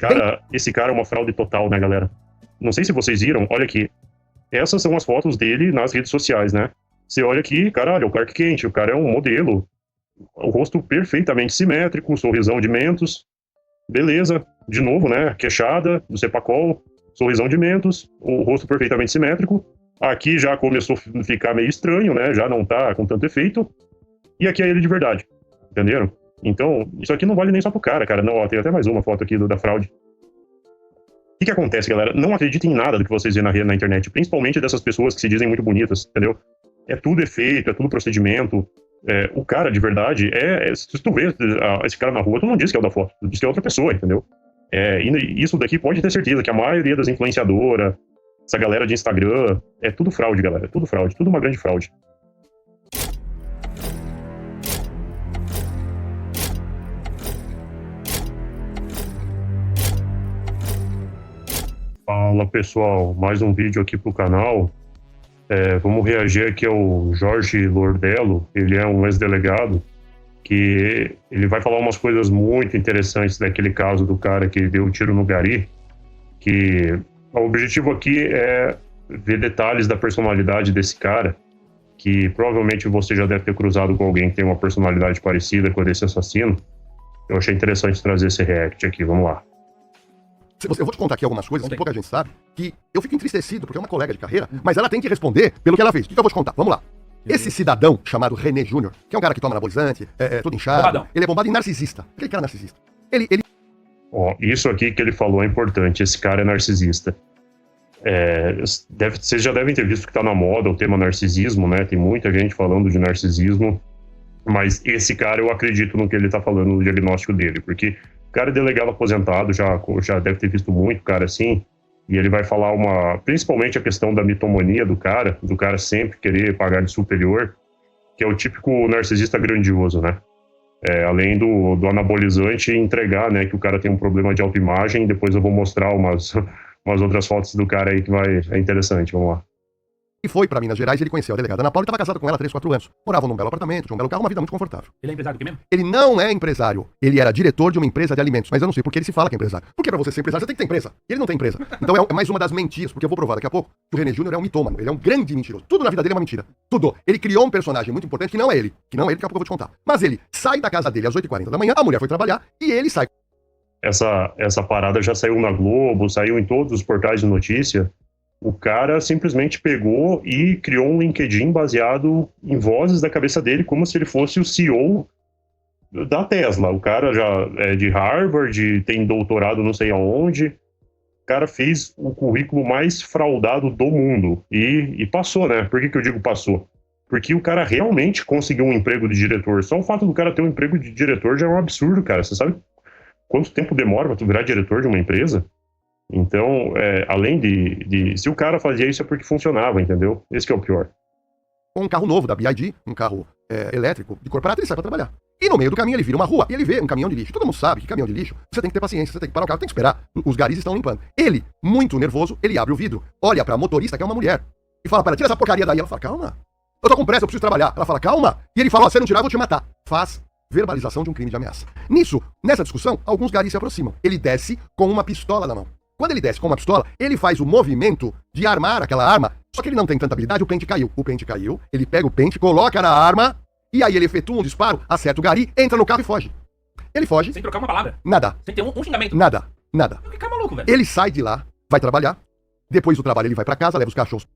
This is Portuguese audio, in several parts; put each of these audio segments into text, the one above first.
Cara, esse cara é uma fraude total, né, galera? Não sei se vocês viram, olha aqui. Essas são as fotos dele nas redes sociais, né? Você olha aqui, caralho, é o Clark Kent, o cara é um modelo. O rosto perfeitamente simétrico, sorrisão de mentos. Beleza, de novo, né? Queixada, do Cepacol, sorrisão de mentos, o rosto perfeitamente simétrico. Aqui já começou a ficar meio estranho, né? Já não tá com tanto efeito. E aqui é ele de verdade, entenderam? Então, isso aqui não vale nem só pro cara. Não, ó, tem até mais uma foto aqui da fraude. O que acontece, galera? Não acreditem em nada do que vocês veem na internet, principalmente dessas pessoas que se dizem muito bonitas, entendeu? É tudo efeito, é tudo procedimento. O cara, de verdade, se tu vê esse cara na rua, tu não diz que é o da foto, tu diz que é outra pessoa, entendeu? E isso daqui pode ter certeza que a maioria das influenciadoras, essa galera de Instagram, é tudo fraude, galera. É tudo fraude, tudo uma grande fraude. Fala, pessoal, mais um vídeo aqui pro canal. Vamos reagir aqui ao Jorge Lordello. Ele é um ex-delegado que ele vai falar umas coisas muito interessantes daquele caso do cara que deu o tiro no gari, que o objetivo aqui é ver detalhes da personalidade desse cara, que provavelmente você já deve ter cruzado com alguém que tem uma personalidade parecida com a desse assassino. Eu achei interessante trazer esse react aqui, vamos lá. Eu vou te contar aqui algumas coisas que pouca gente sabe, que eu fico entristecido, porque é uma colega de carreira, mas ela tem que responder pelo que ela fez. O que eu vou te contar? Vamos lá. Esse cidadão chamado René Júnior, que é um cara que toma anabolizante, tudo inchado, bombadão. Ele é bombado e narcisista. Aquele cara narcisista. Ó, isso aqui que ele falou é importante, esse cara é narcisista. Vocês já devem ter visto que tá na moda o tema narcisismo, né? Tem muita gente falando de narcisismo, mas esse cara eu acredito no que ele tá falando no diagnóstico dele, porque o cara é delegado aposentado, já deve ter visto muito cara assim, e ele vai falar principalmente a questão da mitomania do cara sempre querer pagar de superior, que é o típico narcisista grandioso, né? Além do anabolizante, entregar, né, que o cara tem um problema de autoimagem. Depois eu vou mostrar umas outras fotos do cara aí que é interessante, vamos lá. E foi pra Minas Gerais, ele conheceu a delegada Ana Paula e estava casado com ela há 3, 4 anos. Moravam num belo apartamento, tinha um belo carro, uma vida muito confortável. Ele é empresário do quê mesmo? Ele não é empresário. Ele era diretor de uma empresa de alimentos. Mas eu não sei por que ele se fala que é empresário. Porque pra você ser empresário, você tem que ter empresa. Ele não tem empresa. Então é mais uma das mentiras, porque eu vou provar daqui a pouco que o René Júnior é um mitômano. Ele é um grande mentiroso. Tudo na vida dele é uma mentira. Tudo. Ele criou um personagem muito importante que não é ele. Daqui a pouco eu vou te contar. Mas ele sai da casa dele às 8h40 da manhã, a mulher foi trabalhar e ele sai. Essa parada já saiu na Globo, saiu em todos os portais de notícia. O cara simplesmente pegou e criou um LinkedIn baseado em vozes da cabeça dele, como se ele fosse o CEO da Tesla. O cara já é de Harvard, tem doutorado não sei aonde. O cara fez o currículo mais fraudado do mundo. E passou, né? Por que eu digo passou? Porque o cara realmente conseguiu um emprego de diretor. Só o fato do cara ter um emprego de diretor já é um absurdo, cara. Você sabe quanto tempo demora pra tu virar diretor de uma empresa? Então, além se o cara fazia isso é porque funcionava, entendeu? Esse que é o pior. Com um carro novo da BYD, um carro elétrico de corporativo, ele sai pra trabalhar. E no meio do caminho ele vira uma rua e ele vê um caminhão de lixo. Todo mundo sabe que caminhão de lixo, você tem que ter paciência, você tem que parar o carro, tem que esperar. Os garis estão limpando. Ele, muito nervoso, ele abre o vidro, olha pra motorista, que é uma mulher, e fala para ela, tira essa porcaria daí. Ela fala, calma, eu tô com pressa, eu preciso trabalhar. Ela fala, calma. E ele fala, se você não tirar, eu vou te matar. Faz verbalização de um crime de ameaça. Nessa discussão, alguns garis se aproximam. Ele desce com uma pistola na mão. Quando ele desce com uma pistola, ele faz o movimento de armar aquela arma, só que ele não tem tanta habilidade, o pente caiu. Ele pega o pente, coloca na arma, e aí ele efetua um disparo, acerta o gari, entra no carro e foge. Ele foge. Sem trocar uma palavra? Nada. Sem ter um xingamento? Nada. Vai ficar maluco, velho. Ele sai de lá, vai trabalhar, depois do trabalho ele vai pra casa, leva os cachorros.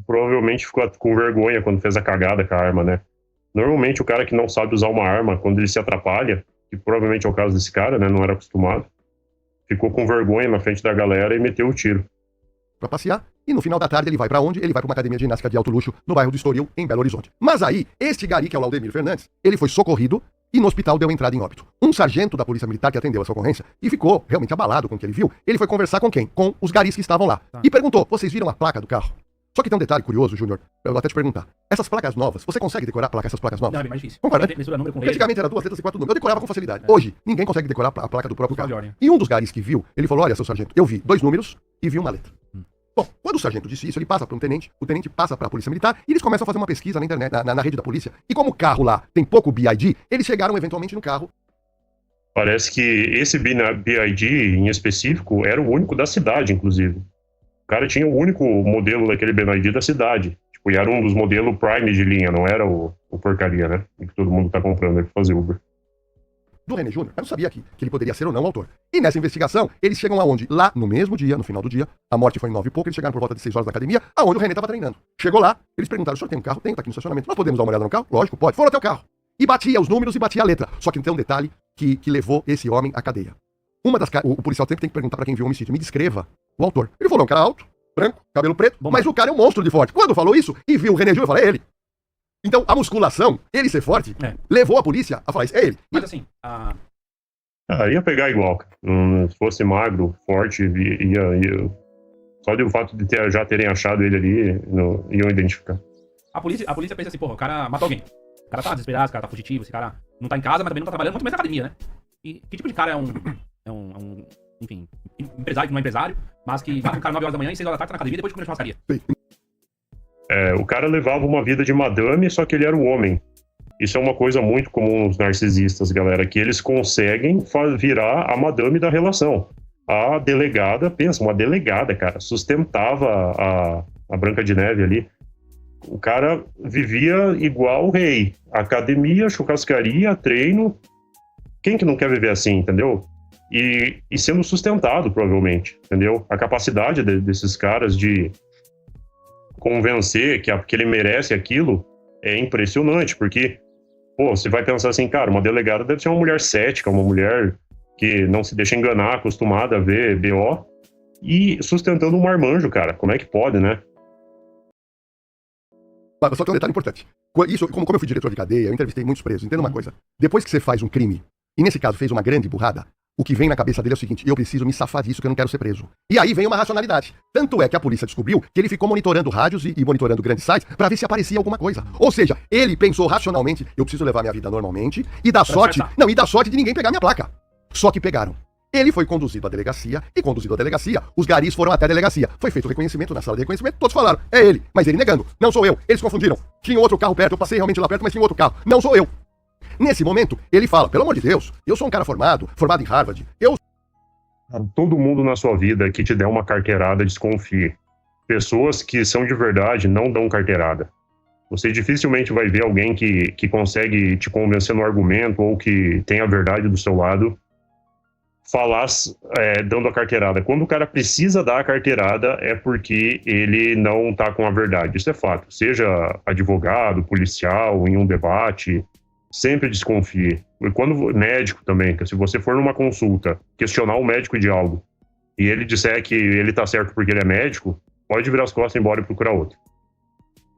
Provavelmente ficou com vergonha quando fez a cagada com a arma, né? Normalmente o cara que não sabe usar uma arma, quando ele se atrapalha, que provavelmente é o caso desse cara, né, não era acostumado, ficou com vergonha na frente da galera e meteu o tiro. Pra passear, e no final da tarde ele vai pra onde? Ele vai pra uma academia de ginástica de alto luxo no bairro do Estoril, em Belo Horizonte. Mas aí, este gari, que é o Laudemir Fernandes, ele foi socorrido e no hospital deu entrada em óbito. Um sargento da Polícia Militar que atendeu essa ocorrência e ficou realmente abalado com o que ele viu, ele foi conversar com quem? Com os garis que estavam lá. E perguntou, vocês viram a placa do carro? Só que tem um detalhe curioso, Júnior, eu vou até te perguntar. Essas placas novas, você consegue decorar essas placas novas? Não, é bem mais difícil. Concorda? Antigamente era 2 letras e 4 números. Eu decorava com facilidade. Hoje, ninguém consegue decorar a placa do próprio carro. E um dos garis que viu, ele falou, olha, seu sargento, eu vi 2 números e vi uma letra. Bom, quando o sargento disse isso, ele passa para um tenente, o tenente passa para a Polícia Militar e eles começam a fazer uma pesquisa na internet, na rede da polícia. E como o carro lá tem pouco BID, eles chegaram eventualmente no carro Parece que esse BID em específico era o único da cidade, inclusive. O cara tinha o único modelo daquele BID da cidade. Tipo, e era um dos modelos Prime de linha, não era o porcaria, né? Que todo mundo tá comprando aí pra fazer Uber. Do René Júnior, eu não sabia que ele poderia ser ou não o autor. E nessa investigação, eles chegam aonde? Lá, no mesmo dia, no final do dia, a morte foi em 9 e pouco, eles chegaram por volta de 6 horas da academia, aonde o René estava treinando. Chegou lá, eles perguntaram, o senhor tem um carro? Tem, tá aqui no estacionamento. Nós podemos dar uma olhada no carro? Lógico, pode. Foram até o carro. E batia os números e batia a letra. Só que tem um detalhe que levou esse homem à cadeia. O policial sempre tem que perguntar pra quem viu o homicídio, me descreva o autor. Ele falou, um cara alto, branco, cabelo preto, mas o cara é um monstro de forte. Quando falou isso e viu o René Júnior, eu falei, é ele. Então, a musculação, ele ser forte, levou a polícia a falar isso, é ele. Mas assim, ia pegar igual. Se fosse magro, forte, ia... Só do fato de já terem achado ele ali, iam identificar. a polícia pensa assim, porra, o cara matou alguém. O cara tá desesperado, o cara tá fugitivo, esse cara não tá em casa, mas também não tá trabalhando, muito menos na academia, né? E que tipo de cara enfim, empresário que não é empresário, mas que vai com o cara 9 horas da manhã e 6 horas da tarde tá na academia e depois come na churrascaria? O cara levava uma vida de madame, só que ele era o homem. Isso é uma coisa muito comum nos narcisistas, galera, que eles conseguem virar a madame da relação. A delegada, pensa, uma delegada, cara, sustentava a Branca de Neve ali. O cara vivia igual o rei. Academia, churrascaria, treino. Quem que não quer viver assim, entendeu? E sendo sustentado, provavelmente, entendeu? A capacidade desses caras de convencer que ele merece aquilo é impressionante, porque, pô, você vai pensar assim, cara, uma delegada deve ser uma mulher cética, uma mulher que não se deixa enganar, acostumada a ver BO, e sustentando um marmanjo, cara. Como é que pode, né? Só tem um detalhe importante. Isso, como eu fui diretor de cadeia, eu entrevistei muitos presos. Entenda uma coisa. Depois que você faz um crime, e nesse caso fez uma grande burrada, o que vem na cabeça dele é o seguinte, eu preciso me safar disso, que eu não quero ser preso. E aí vem uma racionalidade. Tanto é que a polícia descobriu que ele ficou monitorando rádios e monitorando grandes sites pra ver se aparecia alguma coisa. Ou seja, ele pensou racionalmente, eu preciso levar minha vida normalmente e dar sorte... Não, e dar sorte de ninguém pegar minha placa. Só que pegaram. Ele foi conduzido à delegacia, e conduzido à delegacia, os garis foram até a delegacia. Foi feito o reconhecimento na sala de reconhecimento, todos falaram, é ele. Mas ele negando, não sou eu. Eles confundiram. Tinha outro carro perto, eu passei realmente lá perto, mas tinha outro carro. Não sou eu. Nesse momento, ele fala, pelo amor de Deus, eu sou um cara formado em Harvard. Todo mundo na sua vida que te der uma carteirada, desconfie. Pessoas que são de verdade não dão carteirada. Você dificilmente vai ver alguém que consegue te convencer no argumento ou que tem a verdade do seu lado falar dando a carteirada. Quando o cara precisa dar a carteirada é porque ele não tá com a verdade. Isso é fato. Seja advogado, policial, em um debate, sempre desconfie. E quando médico também, que se você for numa consulta, questionar o médico de algo e ele disser que ele tá certo porque ele é médico, pode virar as costas, ir embora e procurar outro.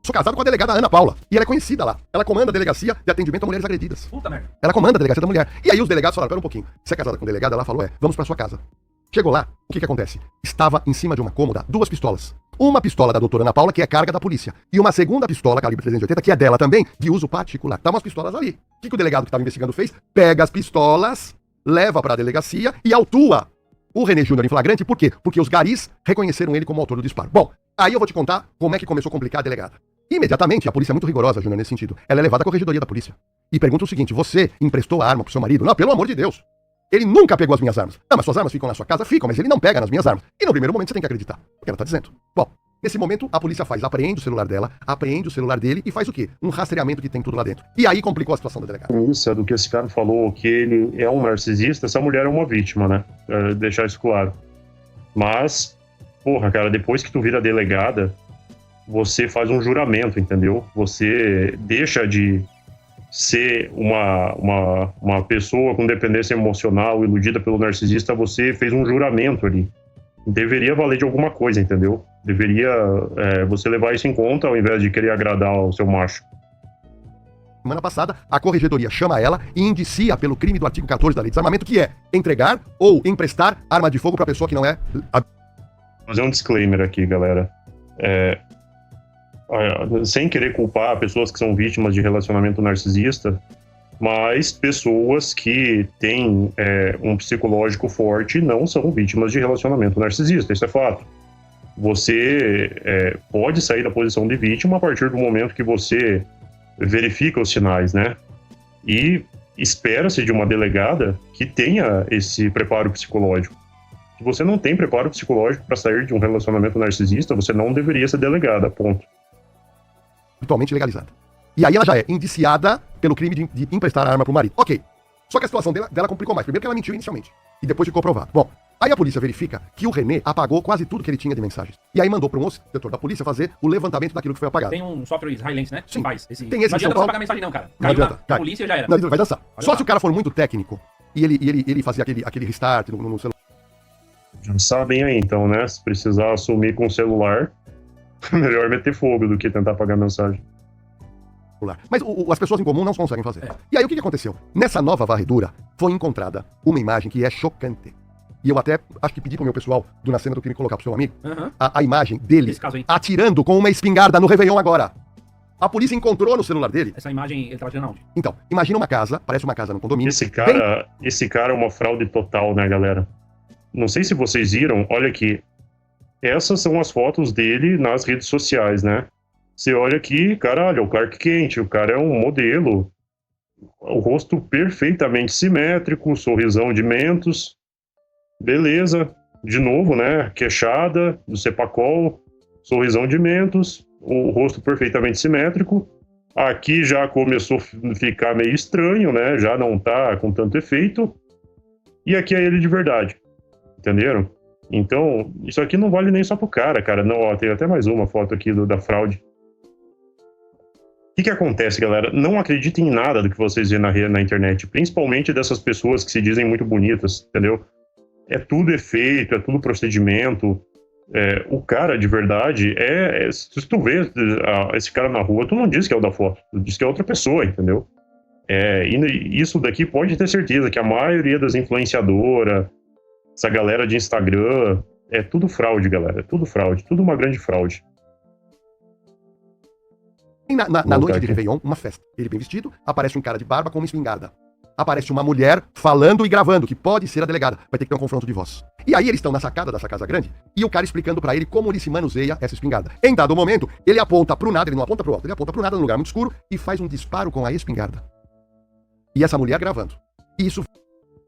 Sou casado com a delegada Ana Paula, e ela é conhecida lá. Ela comanda a delegacia de atendimento a mulheres agredidas. Puta merda. Ela comanda a delegacia da mulher. E aí os delegados falaram, pera um pouquinho, você é casada com delegada? Ela falou, vamos pra sua casa. Chegou lá, o que acontece? Estava em cima de uma cômoda 2 pistolas. Uma pistola da doutora Ana Paula, que é carga da polícia. E uma segunda pistola, calibre 380, que é dela também, de uso particular. Estavam as pistolas ali. O que o delegado que estava investigando fez? Pega as pistolas, leva pra delegacia e autua o René Júnior em flagrante. Por quê? Porque os garis reconheceram ele como autor do disparo. Bom, aí eu vou te contar como é que começou a complicar a delegada. Imediatamente, a polícia é muito rigorosa, Júnior, nesse sentido. Ela é levada à corregedoria da polícia. E pergunta o seguinte, você emprestou a arma pro seu marido? Não, pelo amor de Deus. Ele nunca pegou as minhas armas. Não, mas suas armas ficam na sua casa? Ficam, mas ele não pega nas minhas armas. E no primeiro momento você tem que acreditar, porque ela tá dizendo. Bom, nesse momento a polícia apreende o celular dela, apreende o celular dele e faz o quê? Um rastreamento que tem tudo lá dentro. E aí complicou a situação da delegada. Isso é do que esse cara falou, que ele é um narcisista, essa mulher é uma vítima, né? Deixar isso claro. Mas, porra, cara, depois que tu vira delegada, você faz um juramento, entendeu? Você deixa de ser uma pessoa com dependência emocional, iludida pelo narcisista, você fez um juramento ali. Deveria valer de alguma coisa, entendeu? Deveria você levar isso em conta ao invés de querer agradar o seu macho. Semana passada, a corregedoria chama ela e indicia pelo crime do artigo 14 da Lei de Desarmamento, que é entregar ou emprestar arma de fogo para pessoa que não é... Vou fazer um disclaimer aqui, galera. Sem querer culpar pessoas que são vítimas de relacionamento narcisista, mas pessoas que têm um psicológico forte não são vítimas de relacionamento narcisista, isso é fato. Você pode sair da posição de vítima a partir do momento que você verifica os sinais, né? E espera-se de uma delegada que tenha esse preparo psicológico. Se você não tem preparo psicológico para sair de um relacionamento narcisista, você não deveria ser delegada, ponto. Habitualmente legalizada. E aí ela já é indiciada pelo crime de emprestar a arma pro marido. Ok. Só que a situação dela complicou mais. Primeiro que ela mentiu inicialmente. E depois ficou provado. Bom, aí a polícia verifica que o René apagou quase tudo que ele tinha de mensagens. E aí mandou para um setor da polícia fazer o levantamento daquilo que foi apagado. Tem um software israelense, né? Sim. Faz Tem esse não em São adianta você Paulo. pagar mensagem não, cara. Não Caiu adianta, na cai. polícia e já era. Não, vai dançar. Olha Só lá. se o cara for muito técnico e ele fazia aquele restart no celular. Já sabem aí, então, né? Se precisar assumir com o celular, melhor meter fogo do que tentar apagar mensagem. Mas as pessoas em comum não conseguem fazer. É. E aí o que aconteceu? Nessa nova varredura foi encontrada uma imagem que é chocante. E eu até acho que pedi pro meu pessoal do Na Cena do Crime colocar pro seu amigo Aham. a imagem dele Esse caso aí. atirando com uma espingarda no Réveillon agora. A polícia encontrou no celular dele. Essa imagem, ele tava tirando onde? Então, imagina uma casa, parece uma casa num condomínio. Esse cara é uma fraude total, né, galera? Não sei se vocês viram, olha aqui. Essas são as fotos dele nas redes sociais, né? Você olha aqui, caralho, é o Clark Kent, o cara é um modelo. O rosto perfeitamente simétrico, sorrisão de mentos. Beleza. De novo, né? Queixada, do Cepacol, sorrisão de mentos, o rosto perfeitamente simétrico. Aqui já começou a ficar meio estranho, né? Já não tá com tanto efeito. E aqui é ele de verdade. Entenderam? Então, isso aqui não vale nem só pro cara. Não, ó, tem até mais uma foto aqui da fraude. O que acontece, galera? Não acreditem em nada do que vocês veem na internet, principalmente dessas pessoas que se dizem muito bonitas, entendeu? É tudo efeito, é tudo procedimento. O cara, de verdade, se tu vê esse cara na rua, tu não diz que é o da foto, tu diz que é outra pessoa, entendeu? E isso daqui pode ter certeza que a maioria das influenciadoras, essa galera de Instagram, é tudo fraude, galera. É tudo fraude, tudo uma grande fraude. Na noite de Réveillon, uma festa. Ele bem vestido, aparece um cara de barba com uma espingarda. Aparece uma mulher falando e gravando, que pode ser a delegada. Vai ter que ter um confronto de voz. E aí eles estão na sacada dessa casa grande, e o cara explicando pra ele como ele se manuseia essa espingarda. Em dado momento, ele aponta pro nada, ele não aponta pro alto, ele aponta pro nada num lugar muito escuro e faz um disparo com a espingarda. E essa mulher gravando. E isso...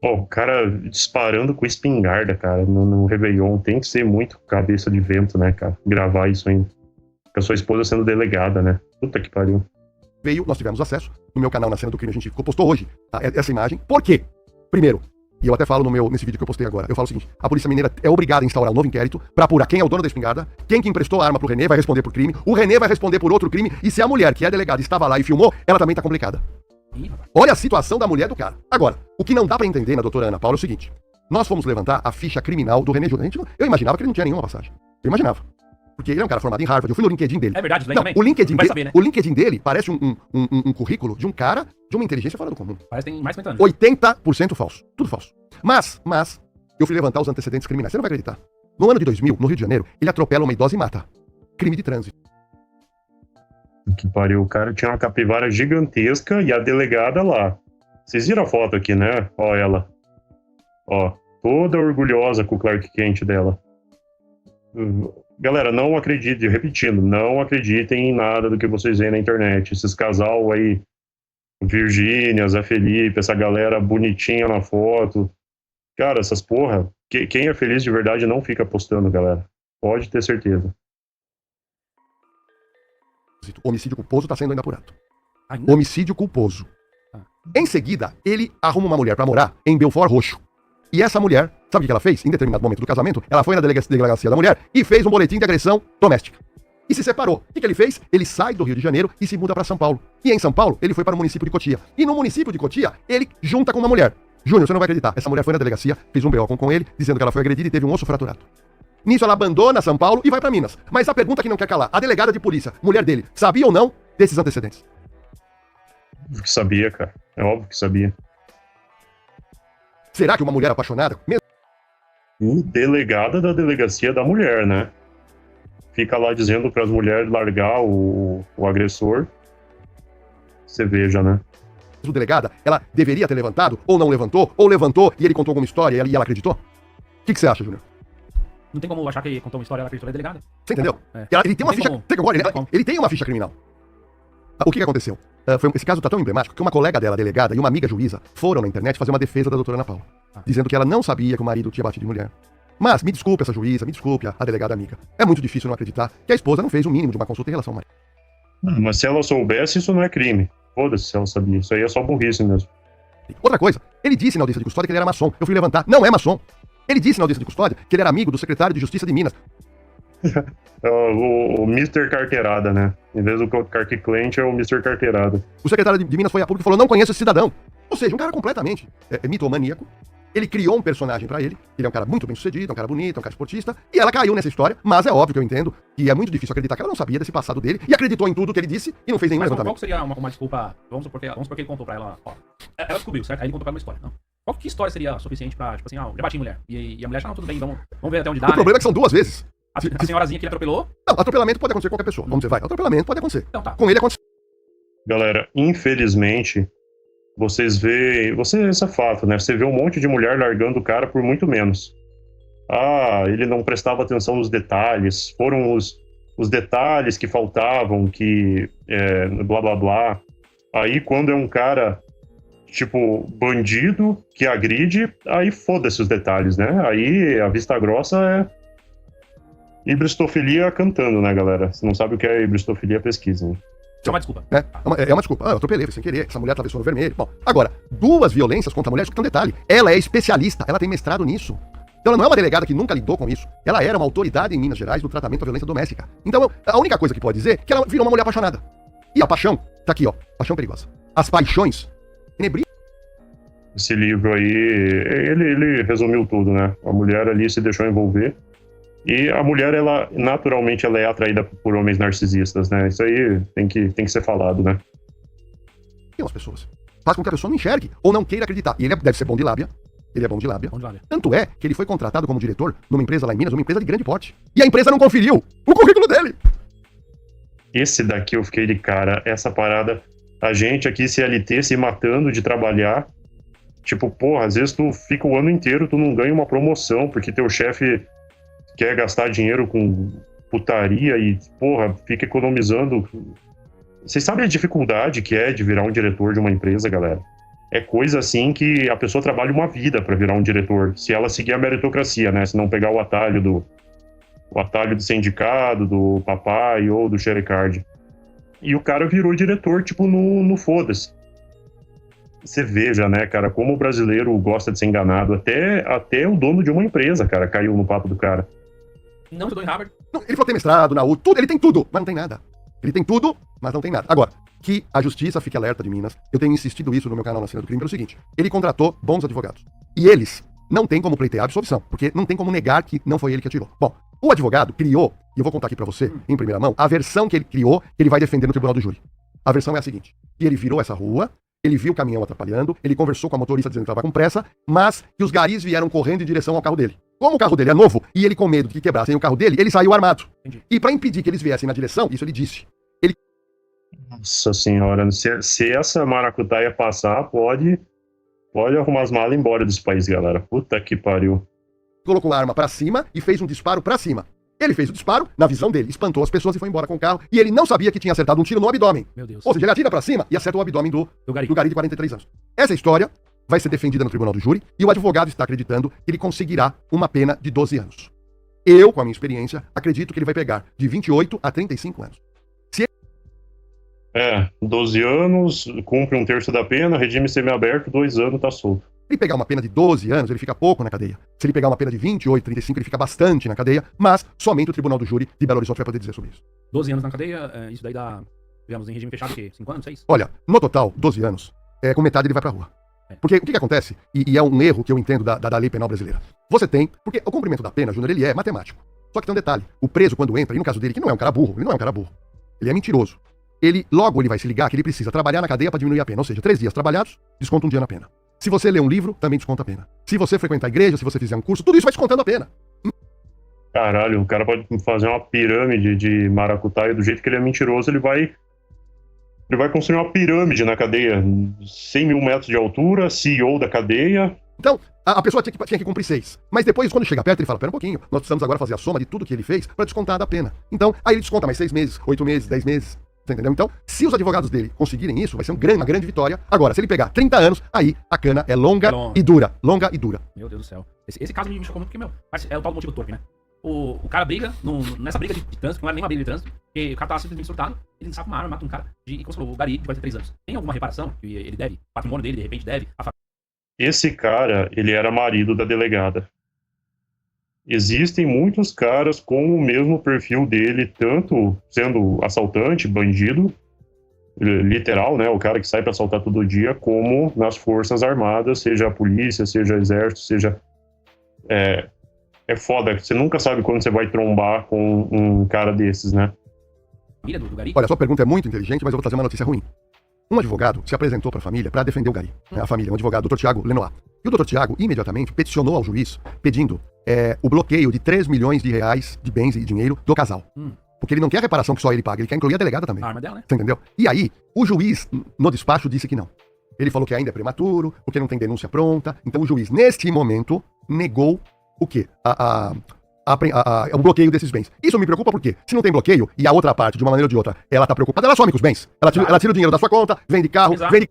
O cara disparando com espingarda, cara, no Réveillon. Tem que ser muito cabeça de vento, né, cara? Gravar isso ainda. Com a sua esposa sendo delegada, né? Puta que pariu. Nós tivemos acesso, no meu canal Na Cena do Crime, a gente postou hoje essa imagem. Por quê? Primeiro, e eu até falo nesse vídeo que eu postei agora, eu falo o seguinte: a Polícia Mineira é obrigada a instaurar um novo inquérito pra apurar quem é o dono da espingarda, quem que emprestou a arma pro René vai responder por crime, o René vai responder por outro crime, e se a mulher, que é delegada, estava lá e filmou, ela também tá complicada. Olha a situação da mulher do cara. Agora, o que não dá pra entender na doutora Ana Paula é o seguinte: nós fomos levantar a ficha criminal do René Júnior. Eu imaginava que ele não tinha nenhuma passagem. Eu imaginava. Porque ele é um cara formado em Harvard. Eu fui no LinkedIn dele. É verdade, isso daí não, também? O LinkedIn, Vai saber, né? o LinkedIn dele parece um currículo de um cara de uma inteligência fora do comum. Parece que tem mais de 50 anos. 80% falso. Tudo falso. Mas, eu fui levantar os antecedentes criminais. Você não vai acreditar. No ano de 2000, no Rio de Janeiro, ele atropela uma idosa e mata. Crime de trânsito. Que pariu. O cara tinha uma capivara gigantesca e a delegada lá. Vocês viram a foto aqui, né? Ó ela. Ó, toda orgulhosa com o Clark Kent dela. Galera, não acreditem, repetindo, não acreditem em nada do que vocês veem na internet. Esses casal aí, Virgínia, Zé Felipe, essa galera bonitinha na foto. Cara, essas porra, quem é feliz de verdade não fica postando, galera. Pode ter certeza. O homicídio culposo está sendo ainda apurado. Ainda? Homicídio culposo. Em seguida, ele arruma uma mulher para morar em Belfort Roxo. E essa mulher, sabe o que ela fez? Em determinado momento do casamento, ela foi na delegacia da mulher e fez um boletim de agressão doméstica. E se separou. O que ele fez? Ele sai do Rio de Janeiro e se muda para São Paulo. E em São Paulo, ele foi para o município de Cotia. E no município de Cotia, ele junta com uma mulher. Júnior, você não vai acreditar. Essa mulher foi na delegacia, fez um BO com ele, dizendo que ela foi agredida e teve um osso fraturado. Nisso, ela abandona São Paulo e vai para Minas. Mas a pergunta que não quer calar, a delegada de polícia, mulher dele, sabia ou não desses antecedentes? Óbvio que sabia, cara. É óbvio que sabia. Será que uma mulher apaixonada, mesmo Delegada da delegacia da mulher, né? Fica lá dizendo para as mulheres largar o agressor. Você veja, né? delegada, ela deveria ter levantado, ou não levantou, ou levantou e ele contou alguma história e ela acreditou? O que você acha, Júnior? Não tem como achar que contou uma história e ela acreditou na delegada. Você entendeu? É. Ele tem uma ficha. Você concorda? Ele tem uma ficha criminal. O que aconteceu? esse caso tá tão emblemático que uma colega dela, delegada, e uma amiga juíza foram na internet fazer uma defesa da doutora Ana Paula, dizendo que ela não sabia que o marido tinha batido em mulher. Mas, me desculpe essa juíza, me desculpe a delegada amiga. É muito difícil não acreditar que a esposa não fez o mínimo de uma consulta em relação ao marido. Mas se ela soubesse, isso não é crime. Foda-se se ela sabia. Isso aí é só burrice mesmo. Outra coisa, ele disse na audiência de custódia que ele era maçom. Eu fui levantar. Não é maçom. Ele disse na audiência de custódia que ele era amigo do secretário de Justiça de Minas. O Mr. Carteirada, né? Em vez do Carquiclente, é o Mr. Carteirada. O secretário de Minas foi a público e falou: não conheço esse cidadão. Ou seja, um cara completamente mitomaníaco. Ele criou um personagem pra ele. Ele é um cara muito bem sucedido, é um cara bonito, é um cara esportista. E ela caiu nessa história. Mas é óbvio que eu entendo que é muito difícil acreditar que ela não sabia desse passado dele e acreditou em tudo que ele disse e não fez nenhum Mas levantamento. qual seria uma desculpa? Vamos supor que ele contou pra ela, ó. Ela descobriu, certo? Aí ele contou pra ela uma história, não? Que história seria suficiente pra, tipo assim, eu já bati em mulher. E a mulher já, não, tudo bem, vamos ver até onde dá. O problema é que são 2 vezes. A senhorazinha que ele atropelou? Não, atropelamento pode acontecer com qualquer pessoa. Como você vai? Atropelamento pode acontecer. Então tá. Com ele aconteceu. Galera, infelizmente, vocês veem... Isso é fato, né? Você vê um monte de mulher largando o cara por muito menos. Ah, ele não prestava atenção nos detalhes. Foram os detalhes que faltavam, que... blá, blá, blá. Aí, quando é um cara, tipo, bandido, que agride, aí foda-se os detalhes, né? Aí a vista grossa é... Hibristofilia cantando, né, galera? Se não sabe o que é hibristofilia, pesquisa. Né? É uma desculpa. É uma desculpa. Eu atropelei, sem querer. Essa mulher atravessou no vermelho. Bom, agora, 2 violências contra a mulher, isso tem um detalhe. Ela é especialista, ela tem mestrado nisso. Então ela não é uma delegada que nunca lidou com isso. Ela era uma autoridade em Minas Gerais no tratamento da violência doméstica. Então, a única coisa que pode dizer é que ela virou uma mulher apaixonada. E a paixão, tá aqui, ó. Paixão perigosa. As paixões inebriam. Esse livro aí, ele resumiu tudo, né? A mulher ali se deixou envolver. E a mulher, ela naturalmente ela é atraída por homens narcisistas, né? Isso aí tem que ser falado, né? As pessoas. Faz com que a pessoa não enxergue ou não queira acreditar. E ele deve ser bom de lábia. Ele é bom de lábia. Tanto é que ele foi contratado como diretor numa empresa lá em Minas, uma empresa de grande porte. E a empresa não conferiu o currículo dele. Esse daqui eu fiquei de cara. Essa parada, a gente aqui CLT se matando de trabalhar. Tipo, porra, às vezes tu fica o ano inteiro, tu não ganha uma promoção, porque teu chefe quer gastar dinheiro com putaria e, porra, fica economizando. Vocês sabem a dificuldade que é de virar um diretor de uma empresa, galera? É coisa assim que a pessoa trabalha uma vida pra virar um diretor, se ela seguir a meritocracia, né? Se não pegar o atalho do sindicato, do papai ou do xerecard. E o cara virou diretor, tipo, no foda-se. Você veja, né, cara, como o brasileiro gosta de ser enganado. Até o dono de uma empresa, cara, caiu no papo do cara. Não estudou em Harvard. Não, ele falou que tem mestrado na UT, tudo, ele tem tudo, mas não tem nada. Ele tem tudo, mas não tem nada. Agora, que a justiça fique alerta de Minas, eu tenho insistido isso no meu canal na Cena do Crime, pelo seguinte: ele contratou bons advogados. E eles não têm como pleitear a absolvição, porque não tem como negar que não foi ele que atirou. Bom, o advogado criou, e eu vou contar aqui pra você, em primeira mão, a versão que ele criou, que ele vai defender no tribunal do júri. A versão é a seguinte: que ele virou essa rua, ele viu o caminhão atrapalhando, ele conversou com a motorista dizendo que estava com pressa, mas que os garis vieram correndo em direção ao carro dele. Como o carro dele é novo, e ele com medo de que quebrassem o carro dele, ele saiu armado. Entendi. E pra impedir que eles viessem na direção, isso ele disse. Nossa senhora, se essa maracutaia passar, pode arrumar as malas e ir embora desse país, galera. Puta que pariu. Colocou a arma pra cima e fez um disparo pra cima. Ele fez o disparo, na visão dele, espantou as pessoas e foi embora com o carro. E ele não sabia que tinha acertado um tiro no abdômen. Meu Deus. Ou seja, ele atira pra cima e acerta o abdômen do gari de 43 anos. Essa história vai ser defendida no tribunal do júri e o advogado está acreditando que ele conseguirá uma pena de 12 anos. Eu, com a minha experiência, acredito que ele vai pegar de 28 a 35 anos. 12 anos, cumpre 1/3 da pena, regime semiaberto, 2 anos, tá solto. Se ele pegar uma pena de 12 anos, ele fica pouco na cadeia. Se ele pegar uma pena de 28, 35, ele fica bastante na cadeia, mas somente o tribunal do júri de Belo Horizonte vai poder dizer sobre isso. 12 anos na cadeia, isso daí dá, digamos, em regime fechado, o quê? 5 anos, 6? Olha, no total, 12 anos, com metade ele vai pra rua. Porque o que acontece, e é um erro que eu entendo da lei penal brasileira. Você tem, porque o cumprimento da pena, Júnior, ele é matemático. Só que tem um detalhe, o preso quando entra, e no caso dele, que não é um cara burro, ele não é um cara burro, ele é mentiroso. Logo ele vai se ligar que ele precisa trabalhar na cadeia para diminuir a pena. Ou seja, 3 dias trabalhados, desconta um dia na pena. Se você ler um livro, também desconta a pena. Se você frequentar a igreja, se você fizer um curso, tudo isso vai descontando a pena. Caralho, o cara pode fazer uma pirâmide de maracutaia do jeito que ele é mentiroso, ele vai construir uma pirâmide na cadeia. 100 mil metros de altura, CEO da cadeia. Então, a pessoa tinha que cumprir 6. Mas depois, quando chega perto, ele fala, pera um pouquinho, nós precisamos agora fazer a soma de tudo que ele fez para descontar da pena. Então, aí ele desconta mais 6 meses, 8 meses, 10 meses. Você entendeu? Então, se os advogados dele conseguirem isso, vai ser uma grande vitória. Agora, se ele pegar 30 anos, aí a cana é longa e dura. Longa e dura. Meu Deus do céu. Esse caso me chocou muito porque, meu, é o tal do motivo torpe, né? O cara briga, nessa briga de trânsito, não era nem uma briga de trânsito, porque o cara tava simplesmente surtado, ele saca uma arma, mata um cara, como você falou, o gari de 43 anos. Tem alguma reparação que ele deve? O patrimônio dele, de repente, deve? Esse cara, ele era marido da delegada. Existem muitos caras com o mesmo perfil dele, tanto sendo assaltante, bandido, literal, né, o cara que sai para assaltar todo dia, como nas forças armadas, seja a polícia, seja o exército, seja... É foda, você nunca sabe quando você vai trombar com um cara desses, né? Olha, a sua pergunta é muito inteligente, mas eu vou trazer uma notícia ruim. Um advogado se apresentou para a família para defender o gari. A família, um advogado, o Dr. Tiago Lenoir. E o Dr. Tiago imediatamente peticionou ao juiz pedindo o bloqueio de 3 milhões de reais de bens e dinheiro do casal. Porque ele não quer a reparação que só ele paga, ele quer incluir a delegada também. A arma dela, né? Você entendeu? E aí, o juiz, no despacho, disse que não. Ele falou que ainda é prematuro, porque não tem denúncia pronta. Então o juiz, neste momento, negou o quê? O bloqueio desses bens. Isso me preocupa porque, se não tem bloqueio, e a outra parte, de uma maneira ou de outra, ela tá preocupada, ela some com os bens. Ela tira o dinheiro da sua conta, vende carro, vende...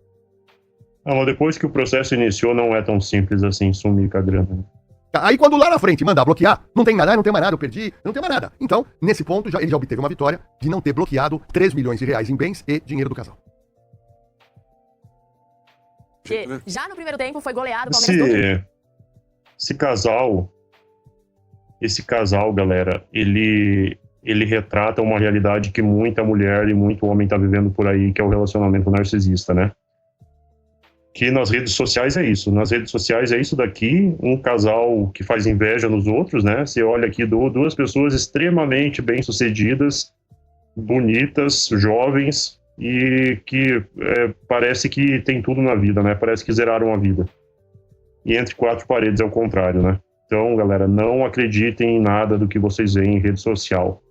Mas depois que o processo iniciou, não é tão simples assim sumir com a grana. Aí quando lá na frente mandar bloquear, não tem nada, não tem mais nada, eu perdi, não tem mais nada. Então, nesse ponto, ele já obteve uma vitória de não ter bloqueado 3 milhões de reais em bens e dinheiro do casal. Já no primeiro tempo foi goleado o Palmeiras. Esse casal, galera, ele retrata uma realidade que muita mulher e muito homem tá vivendo por aí, que é o relacionamento narcisista, né? Que nas redes sociais é isso. Nas redes sociais é isso daqui, um casal que faz inveja nos outros, né? Você olha aqui duas pessoas extremamente bem-sucedidas, bonitas, jovens, e que parece que tem tudo na vida, né? Parece que zeraram a vida. E entre quatro paredes é o contrário, né? Então, galera, não acreditem em nada do que vocês veem em rede social.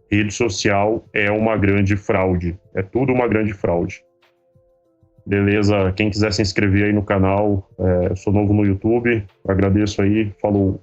Rede social é uma grande fraude. É tudo uma grande fraude. Beleza? Quem quiser se inscrever aí no canal, eu sou novo no YouTube. Agradeço aí. Falou.